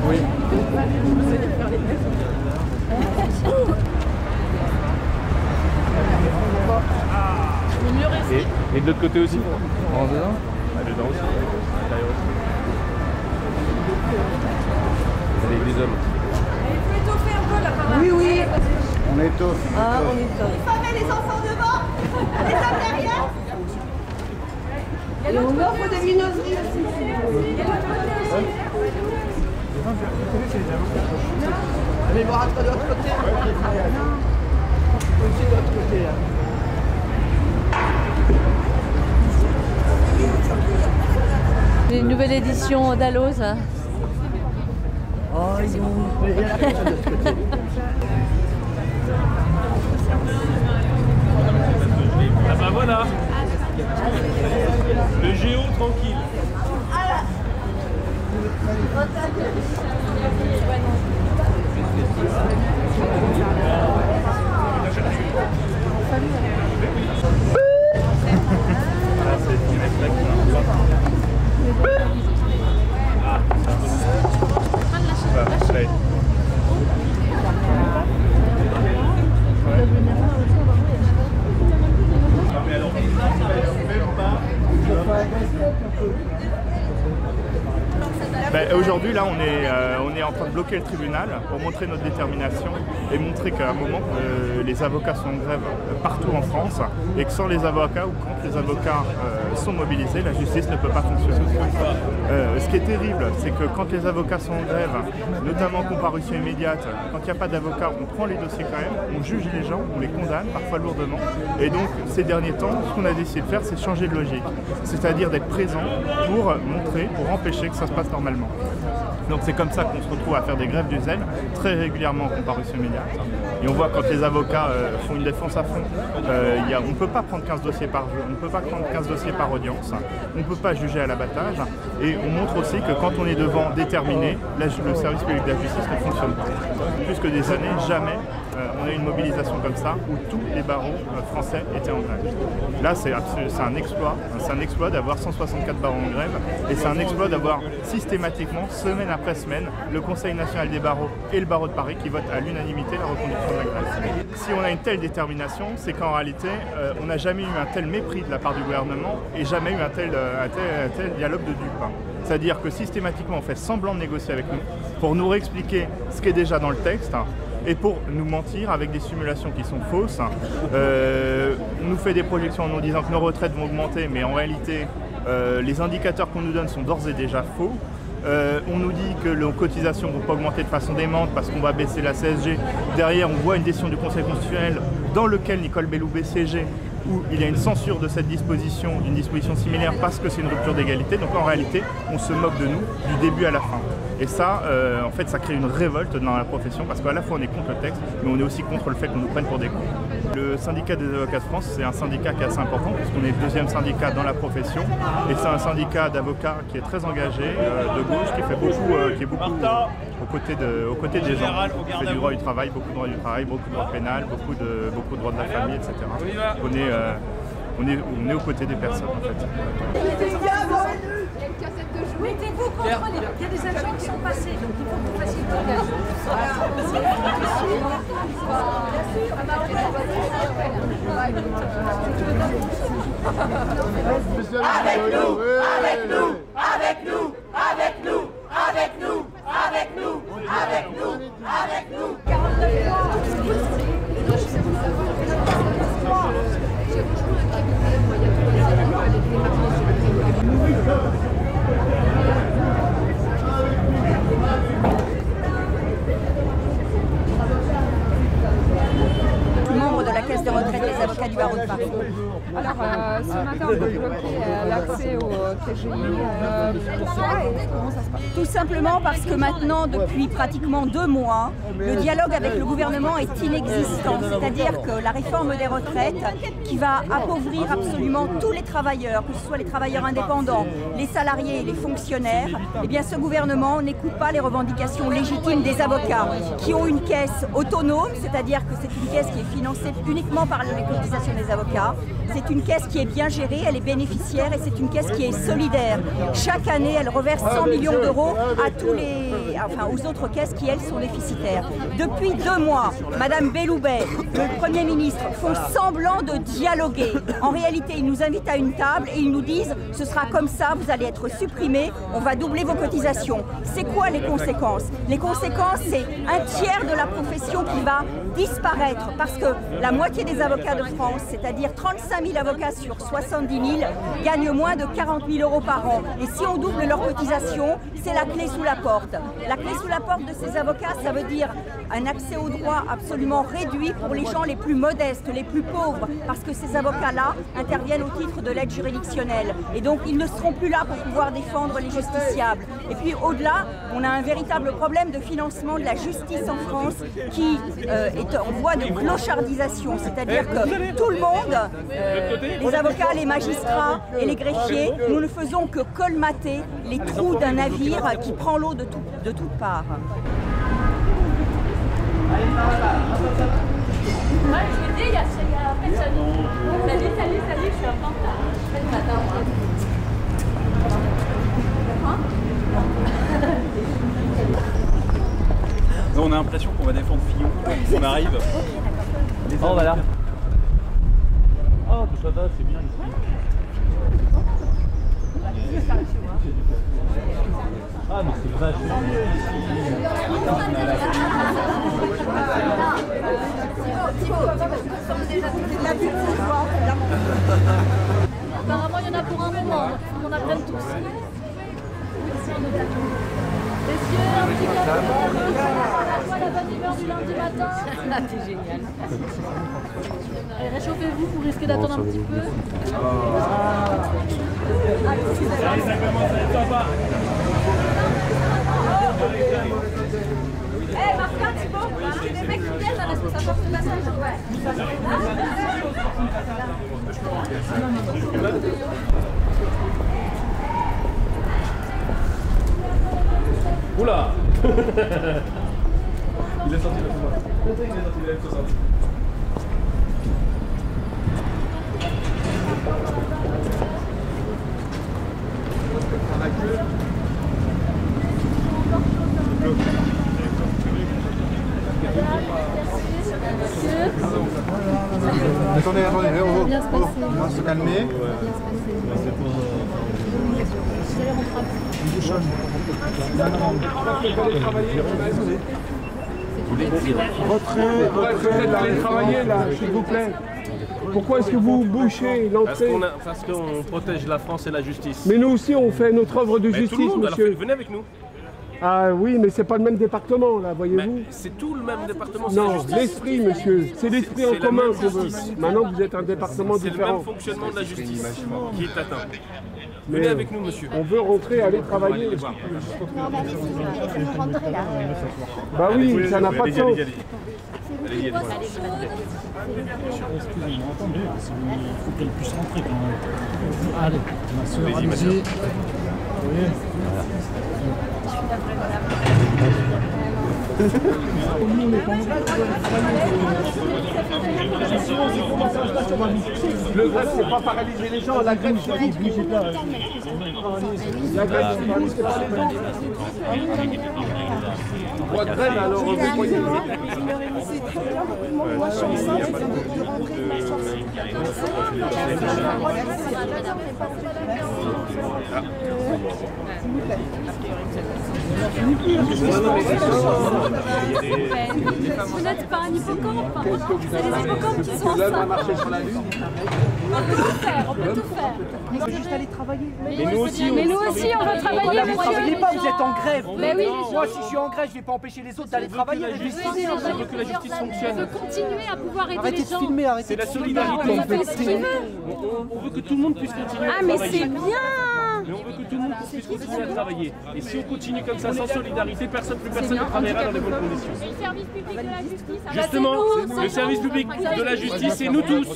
Oui. Et de l'autre côté aussi. On rentre dedans? Dedans aussi. Allez, les hommes. Il faut étoffer un peu là par là. Oui, oui. On étoffe. Ah, on étoffe. Les femmes et les enfants devant, les hommes derrière. Et on offre des viennoiseries aussi. Allez voir de l'autre côté. Aussi de l'autre côté. Une nouvelle édition d'Alloz. Oh, ils ont rien à faire de l'autre côté. Ah bah voilà. Le géo tranquille. Aujourd'hui, là, on est en train de bloquer le tribunal pour montrer notre détermination et montrer qu'à un moment, les avocats sont en grève partout en France et que sans les avocats ou quand les avocats sont mobilisés, la justice ne peut pas fonctionner. Ce qui est terrible, c'est que quand les avocats sont en grève, notamment comparution immédiate, quand il n'y a pas d'avocat, on prend les dossiers quand même, on juge les gens, on les condamne, parfois lourdement. Et donc, ces derniers temps, ce qu'on a décidé de faire, c'est changer de logique. C'est-à-dire d'être présent pour montrer, pour empêcher que ça se passe normalement. Donc c'est comme ça qu'on se retrouve à faire des grèves du zèle, très régulièrement en comparution immédiate. Et on voit quand les avocats font une défense à fond, on ne peut pas prendre 15 dossiers par jour, on ne peut pas prendre 15 dossiers par audience, on ne peut pas juger à l'abattage. Et on montre aussi que quand on est devant déterminé, le service public de la justice ne fonctionne pas. Plus que des années, jamais on a eu une mobilisation comme ça où tous les barreaux français étaient en grève. Là, c'est un exploit d'avoir 164 barreaux en grève et c'est un exploit d'avoir systématiquement, semaine après semaine, le Conseil national des barreaux et le barreau de Paris qui votent à l'unanimité la reconduction de la grève. Si on a une telle détermination, c'est qu'en réalité, on n'a jamais eu un tel mépris de la part du gouvernement et jamais eu un tel dialogue de dupes. C'est-à-dire que systématiquement, on fait semblant de négocier avec nous pour nous réexpliquer ce qui est déjà dans le texte et pour nous mentir avec des simulations qui sont fausses. On nous fait des projections en nous disant que nos retraites vont augmenter, mais en réalité, les indicateurs qu'on nous donne sont d'ores et déjà faux. On nous dit que nos cotisations ne vont pas augmenter de façon démente parce qu'on va baisser la CSG. Derrière, on voit une décision du Conseil constitutionnel dans lequel Nicole Belloubet siégeait, où il y a une censure de cette disposition, d'une disposition similaire parce que c'est une rupture d'égalité. Donc en réalité, on se moque de nous du début à la fin. Et ça, en fait, ça crée une révolte dans la profession parce qu'à la fois on est contre le texte, mais on est aussi contre le fait qu'on nous prenne pour des cons. Le syndicat des avocats de France, c'est un syndicat qui est assez important puisqu'on est le deuxième syndicat dans la profession. Et c'est un syndicat d'avocats qui est très engagé, de gauche, qui est beaucoup aux côtés des gens. On fait du droit du travail, beaucoup de droit du travail, beaucoup de droit pénal, beaucoup de droit de la famille, etc. On est aux côtés des personnes en fait. Mettez-vous contre les... Il y a des agents qui sont passés, donc il faut que vous fassiez le langage. Avec nous, avec nous, avec nous, avec nous, avec nous, avec nous, avec nous, avec nous. Membre de la Caisse caisse de retraite des avocats du barreau de Paris. Alors, ce matin, on peut bloquer l'accès au TGI. Pourquoi et comment ça se passe? Tout simplement parce que maintenant, depuis pratiquement 2 mois, le dialogue avec le gouvernement est inexistant. C'est-à-dire que la réforme des retraites, qui va appauvrir absolument tous les travailleurs, que ce soit les travailleurs indépendants, les salariés et les fonctionnaires, eh bien ce gouvernement n'écoute pas les revendications légitimes des avocats, qui ont une caisse autonome, c'est-à-dire que c'est une caisse qui est financée uniquement par les cotisations des avocats. C'est une caisse qui est bien gérée, elle est bénéficiaire et c'est une caisse qui est solidaire. Chaque année, elle reverse 100 millions d'euros à aux autres caisses qui, elles, sont déficitaires. Depuis 2 mois, Madame Belloubet, le Premier ministre, font semblant de dialoguer. En réalité, ils nous invitent à une table et ils nous disent « ce sera comme ça, vous allez être supprimés, on va doubler vos cotisations ». C'est quoi les conséquences? Les conséquences, c'est un tiers de la profession qui va disparaître parce que la moitié des avocats de France, c'est-à-dire 35 000 avocats sur 70 000, gagnent moins de 40 000 euros par an. Et si on double leurs cotisations, c'est la clé sous la porte. La clé sous la porte de ces avocats, ça veut dire un accès aux droits absolument réduit pour les gens les plus modestes, les plus pauvres, parce que ces avocats-là interviennent au titre de l'aide juridictionnelle. Et donc, ils ne seront plus là pour pouvoir défendre les justiciables. Et puis, au-delà, on a un véritable problème de financement de la justice en France qui est en voie de clochardisation. C'est-à-dire que tout le monde, les avocats, les magistrats et les greffiers, nous ne faisons que colmater les trous d'un navire qui prend l'eau de toutes parts. Moi, je me dis, il y a personne. Salut, je suis en retard. On a l'impression qu'on va défendre Fillon. On arrive. Oh, voilà. Oh, ça va, c'est bien ici. Ah, mais c'est vachement mieux Apparemment, il y en a pour un moment. On apprenne tous. Messieurs, un petit café. La bonne humeur du lundi matin. Ah, c'est génial. Allez, réchauffez-vous, vous risquez d'attendre un petit peu. Ça commence à être sympa. Eh, Martin, Thibault, c'est des mecs qui viennent là parce que ça porte le passage. Oula. Il est sorti la fois. Il est sorti la fois. Attendez, on va se calmer. Retrait, allez travailler là, s'il vous plaît. Pourquoi est-ce que vous bouchez l'entrée? Parce qu'on protège la France et la justice. Mais nous aussi, on fait notre œuvre de justice, tout le monde, monsieur. alors venez avec nous. Ah oui, mais c'est pas le même département, là, voyez-vous. C'est tout le même département. Non, l'esprit, monsieur. C'est l'esprit en commun qu'on veut. Maintenant, vous êtes un département différent. C'est le même fonctionnement de la justice qui est atteint. Venez avec nous, monsieur. On veut rentrer, aller travailler. Bah oui, ça n'a pas de sens. Excusez-moi, attendez, il faut qu'elle puisse rentrer quand même. Allez, ma soeur, allez-y. Le grève, c'est pas paralyser les gens, la grève, c'est vous. La grève, c'est vous, c'est pas les gens. Droit de grève, alors vous voyez. C'est très bien, moi je suis enceinte, je viens de rentrer de ma sortie. S'il vous plaît. Vous n'êtes pas un hippocampe. C'est les hippocampes qui sont Là, on va marcher sur la lune. On peut tout faire, on peut tout faire. Mais on veut juste aller travailler. Mais nous aussi, on veut travailler, Vous ne travaillez pas, vous êtes en grève. Mais oui. Moi, si je suis en grève, je ne vais pas empêcher les autres d'aller travailler. On veut que la justice fonctionne. On veut continuer à pouvoir aider Arrêtez les de gens. filmer, arrêtez. C'est la solidarité. On fait ce qu'il veut. On veut que tout le monde puisse continuer à Ah mais travailler. c'est bien. Mais on veut que tout le monde puisse continuer à travailler. Et si on continue comme ça sans solidarité, plus personne ne travaillera dans les bonnes conditions. Et le service public de la justice, Justement, le service public de la justice, c'est nous tous.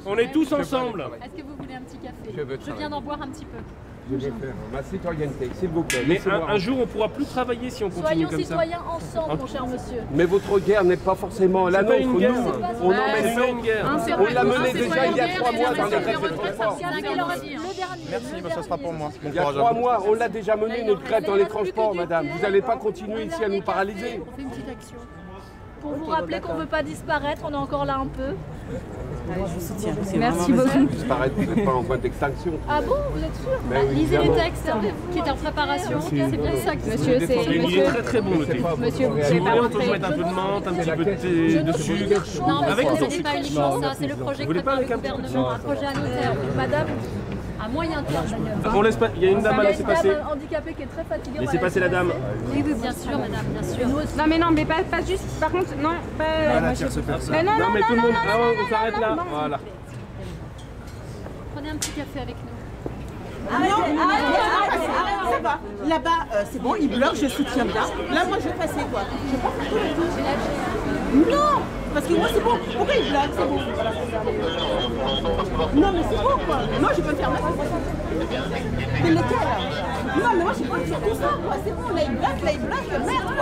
On est tous ensemble. Est-ce que vous voulez un petit café? Je veux Je viens d'en boire un petit peu. Je vais faire ma citoyenneté, s'il vous plaît. Mais laissez-moi un jour, on ne pourra plus travailler si on continue Soyons comme ça. citoyens ensemble, mon cher monsieur. Mais votre guerre n'est pas forcément la C'est pas nôtre. une guerre. Nous, C'est on pas emmène une guerre. On l'a mené déjà il y a 3 mois dans les grèves de transport. Merci, ça sera pour moi. Il y a 3 mois, on l'a déjà mené notre grève dans les transports, madame. Vous n'allez pas continuer ici à nous paralyser. On fait une petite action. Pour vous rappeler qu'on ne veut pas disparaître, on est encore là un peu. Merci beaucoup. Disparaître, vous n'êtes pas en point d'extinction. Ah bon, vous êtes sûr? Ben oui, Lisez les évidemment. textes qui étaient en préparation, c'est bien ça que Monsieur, c'est... Il est très très bon le thé. Monsieur, vous Si pouvez vous pas voulez, on peut rentrer. mettre un peu de menthe, un petit peu de thé, de sucre. Non, mais Avec ce ou sans n'est sucre? pas uniquement ça, c'est le projet que voulez pas prépare le avec un petit gouvernement, un projet à long terme. Madame, à moyen terme d'ailleurs. On laisse pas. Il y a une dame à Il y a laisser une passer. dame handicapée qui est très fatiguée. on Laissez va passer la dame. Oui, oui, bien sûr, madame, bien sûr. Non mais non, mais pas juste, par contre, non, pas... Mais non, Non, mais tout le monde. Ah, on non, s'arrête là. non. Voilà. Prenez un petit café avec nous. Arrêtez, ça va. Là-bas, c'est bon, il bloque, je soutiens bien. Là, moi, je vais passer quoi. Je vais pas faire tout le tour. Non, parce que moi, c'est bon. Pourquoi il bloque? C'est bon. Non, mais c'est bon, quoi. Moi, je peux faire ma Mais lequel? Non, mais moi, j'ai pas de faire tout ça, quoi. C'est bon, là, il bloque, merde, quoi.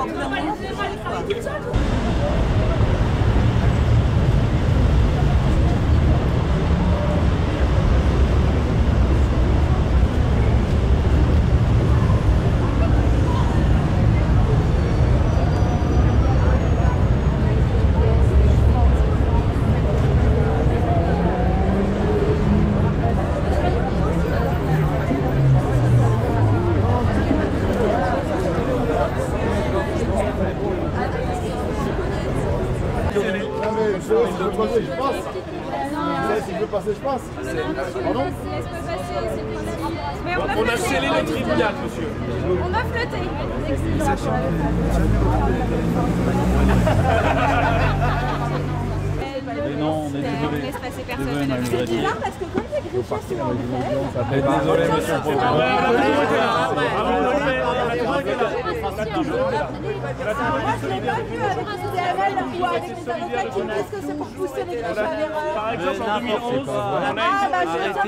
On a scellé le tribunal, monsieur. On a flotté. Non, on est désolé. On laisse passer personne. C'est bizarre parce que comme les greffiers sont en grève, Désolé, monsieur le procureur. moi je l'ai pas vu avec les CDML ou avec les avocats qui me disent que c'est pour pousser les greffiers à l'erreur. Par exemple, en 2011, on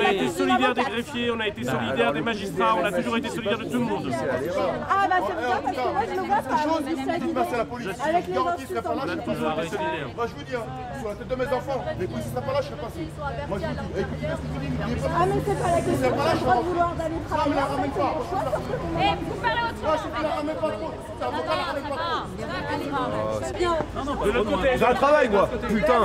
a été solidaire des greffiers, on a été solidaire des magistrats, on a toujours été solidaire de tout le monde. Ah bah c'est bizarre parce que moi je le vois pas avec les insultants. On a toujours été solidaire. Moi je vous dis, sur la tête de mes enfants, les policiers ne seraient pas là, je serais passé. Moi je vous dis, écoutez, Ah mais c'est pas la question, on a le droit de vouloir d'aller travailler, en fait, c'est le choix sur ce que Eh, vous parlez autrement. je ne la ramène pas trop. C'est avocat, la ramène pas trop. C'est bien. De l'autre côté. J'ai un travail moi, putain.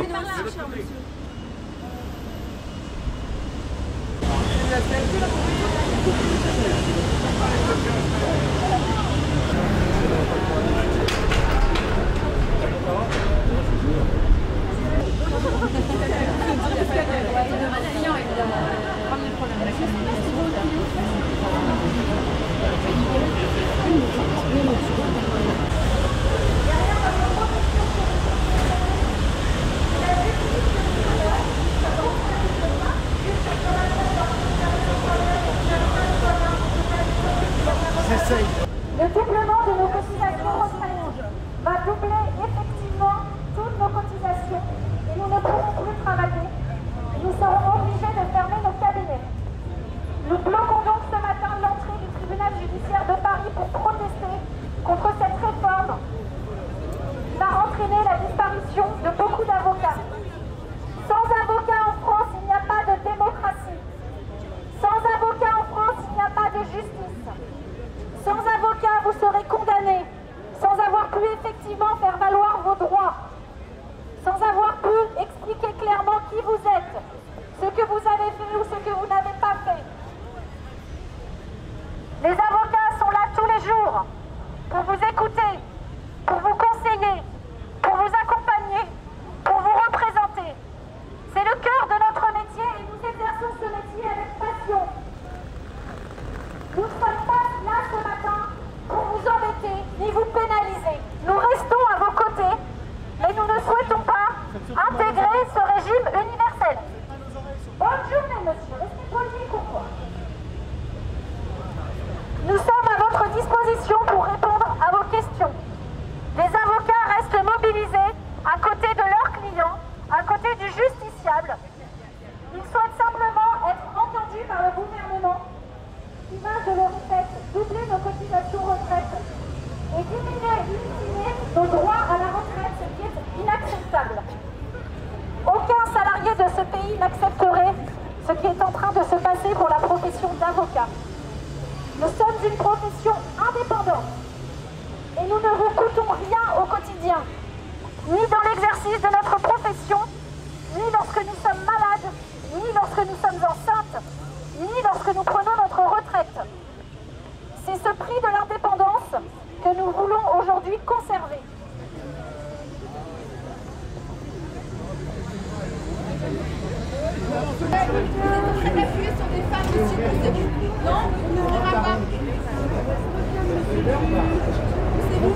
monsieur. Restez poli et courtois. Nous sommes à votre disposition pour répondre à vos questions. Les avocats restent mobilisés à côté de leurs clients, à côté du justiciable. Ils souhaitent simplement être entendus par le gouvernement qui va, je le répète, doubler nos cotisations retraite et diminuer nos droits à la retraite, ce qui est inacceptable. Aucun salarié de ce pays n'accepterait ce qui est en train de se passer pour la profession d'avocat. Nous sommes une profession indépendante et nous ne vous coûtons rien au quotidien, ni dans l'exercice de notre profession, ni lorsque nous sommes malades, ni lorsque nous sommes enceintes, ni lorsque nous prenons notre retraite. C'est ce prix de l'indépendance que nous voulons aujourd'hui conserver. Vous êtes appuyé sur des femmes aussi. Non, on n'ouvrira pas. C'est vous.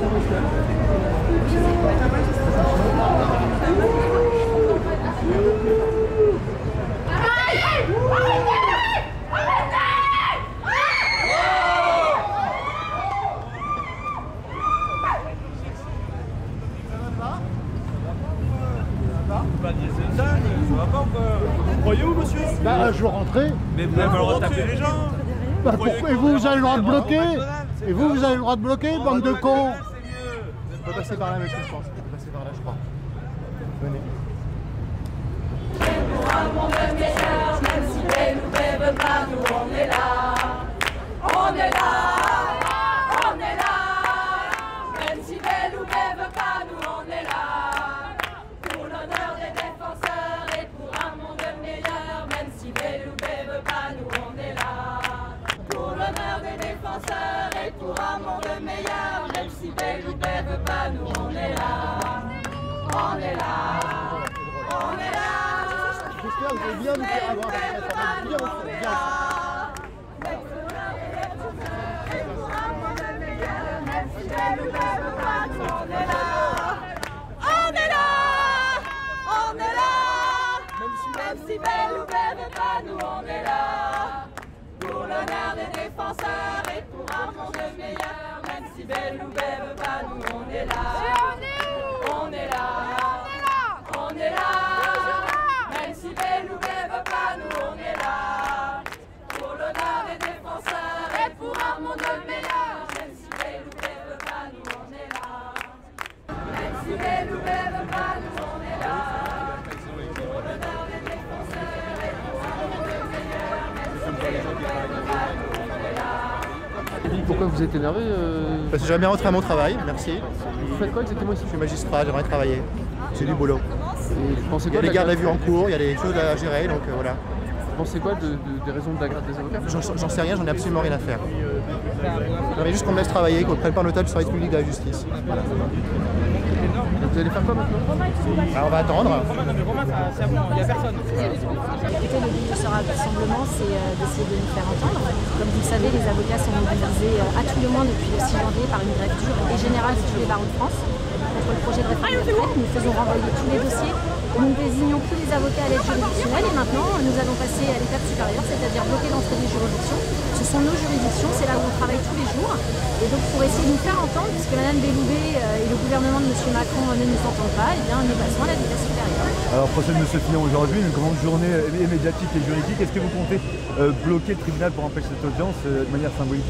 Vous croyez où, monsieur? Bah, je veux rentrer. Mais vous n'avez pas le droit de taper les gens. Bah, pourquoi? Et vous, vous avez le droit de bloquer? Et vous, vous avez le droit de bloquer, bande de cons? On peut passer par là, monsieur, je pense. On peut passer par là, je crois. Venez. Pour un monde meilleur, même si les nouvelles veulent pas, nous on est là. On est là. On est là. Même si les nouvelles veulent pas, nous on est là. Pour l'honneur des défenseurs et pour un monde meilleur, même si les nouvelles veulent pas, nous on est là. Pour l'honneur des défenseurs et pour un monde meilleur, même si les nouvelles veulent pas, nous on est là. On est là. On est là. J'espère que vous allez bien nous faire avoir bien. On est là. On est là. Même si belle ou belle veut pas, nous on est là. Pour l'honneur des défenseurs et pour un monde meilleur. Même si belle ou belle veut pas, nous on est là. On est là. On est là. Même si belle ou belle veut pas, nous on est là. Pour l'honneur des défenseurs et pour un monde meilleur. Même si belle ou belle veut pas, nous on est là. Même si belle ou belle veut pas, nous on est là. Pour l'honneur des défenseurs et pour un monde meilleur. Même si belle ou belle veut pas, nous on est là. Pourquoi vous êtes énervé Parce que j'aimerais bien rentrer à mon travail, merci. Vous faites quoi exactement ici? Je suis magistrat, j'aimerais travailler. C'est du boulot. Et vous pensez Il y a quoi des gardes à vue en cours, il y a des choses à gérer, donc voilà. Vous pensez quoi des raisons de la grève des avocats? J'en sais rien, j'en ai absolument rien à faire. J'aimerais juste qu'on me laisse travailler, qu'on ne prenne pas en otage le service public de la justice. Voilà. Vous allez faire quoi maintenant? Alors on va attendre. C'est à vous, il n'y a personne. Écoutez, le but de ce rassemblement, c'est d'essayer de nous faire entendre. Comme vous le savez, les avocats sont mobilisés à tout le moins depuis le 6 janvier par une grève dure et générale de tous les barreaux de France contre le projet de réforme des retraites. Nous faisons renvoyer tous les dossiers. Nous ne désignons plus les avocats à l'aide juridictionnelle et maintenant nous allons passer à l'étape supérieure, c'est-à-dire bloquer l'entrée des juridictions. Ce sont nos juridictions, c'est là où on travaille tous les jours. Et donc pour essayer de nous faire entendre, puisque Mme Belloubet et le gouvernement de M. Macron ne nous entendent pas, eh bien nous passons à la vitesse supérieure. Alors procès de M. Fillon aujourd'hui, une grande journée médiatique et juridique. Est-ce que vous comptez bloquer le tribunal pour empêcher cette audience de manière symbolique?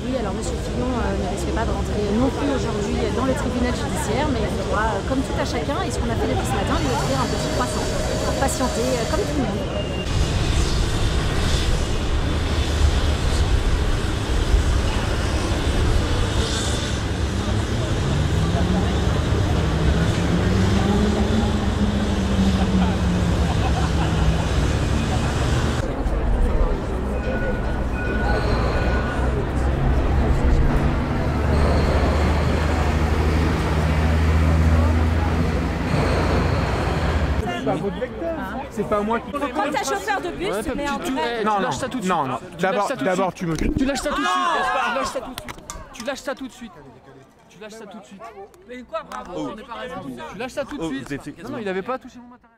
Oui, alors M. Fillon ne risque pas de rentrer non plus aujourd'hui dans le tribunal judiciaire, mais il faudra, comme tout à chacun, et ce qu'on a fait depuis ce matin, lui offrir un petit croissant pour patienter comme tout le monde. C'est pas moi qui... Quand t'es chauffeur de bus, tu mets un vrai... Non, lâche ça tout de suite. Non, d'abord tu me... Tu lâches ça tout de suite. Tu lâches ça tout de suite. Tu lâches ça tout de suite. Mais quoi, bravo, on n'est pas raison. Tu lâches ça tout de suite. Non, il avait pas touché mon matériel.